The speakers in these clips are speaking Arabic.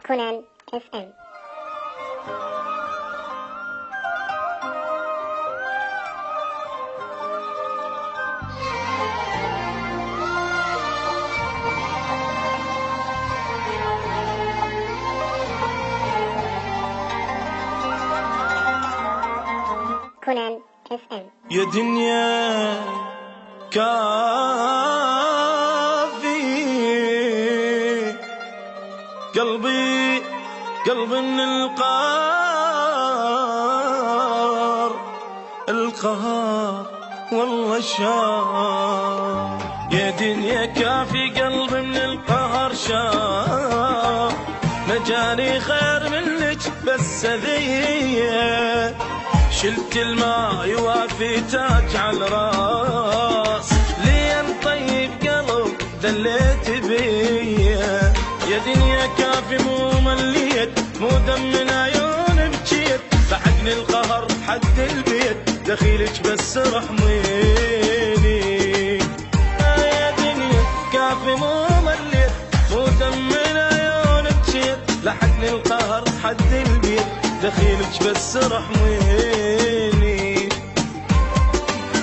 كونان اف ام. كونان اف ام. يا دنيا كافي قلبي من القهر والله شاف. يا دنيا كافي قلبي من القهر شاف، مجاني خير منك بس ذي شلت الماء يوافي تاج على الراس، لين طيب قلب دليت بيه. يا دنيا كافي مو مليت، مو دم من عيون بجيت، بعدني القهر حد البيت، دخيلك بس رحميني. يا دنيا كافي مو مليت، مو دم من عيون بجيت، لحقني القهر حد البيت، دخيلك بس رحميني.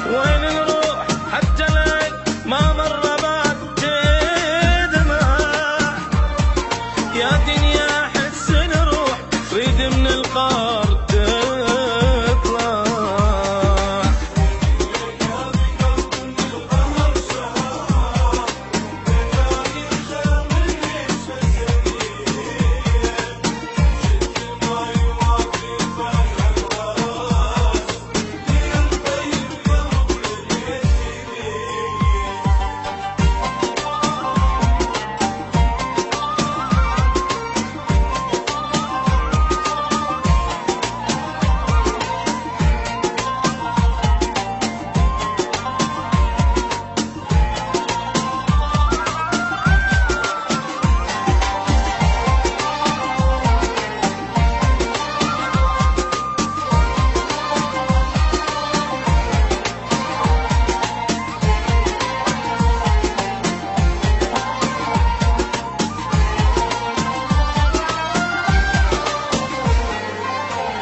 وين نروح حتى العيد ما مر بعد دمع، يا دنيا احس نروح ريد من القهر تطلع.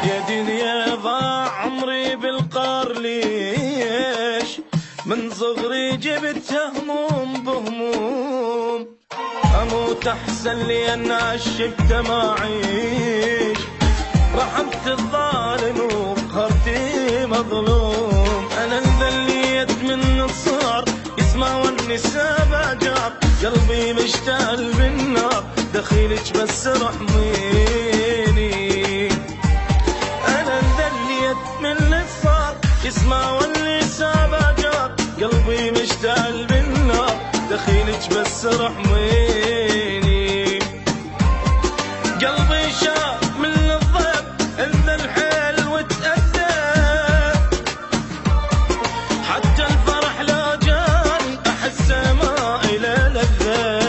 يا دنيا ضاع عمري بالقار ليش، من صغري جبت هموم بهموم، اموت احسن لي ان عشقت ما اعيش. رحمت الظالم وقهرتي مظلوم، انا انذليت من الصغر يسمع والنساء بجار، قلبي مشتعل بالنار، دخيلك بس رحميني. من الصار يسمع والنساء بجار، قلبي مشتعل بالنار، دخيلك بس رحميني. قلبي شاف من الضيق ان الحيل وتأذى، حتى الفرح لا جاني احسه ما الى لذة.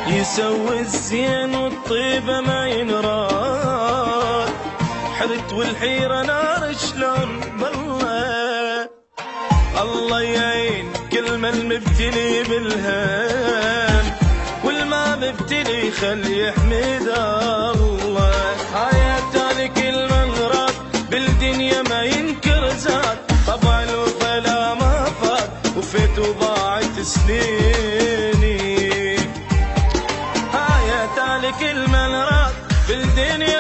يسوي الزين والطيبة ما ينراد، حرت والحيرة نار شلون بالله. الله يعين كل من مبتلي بالهم، والما مبتلي خلي يحمد الله. حياتي كل من راد بالدنيا ما ينكر زاد، طبع الوفا لا ما فات، وفيت وضاعت سنيني. كل من راد بالدنيا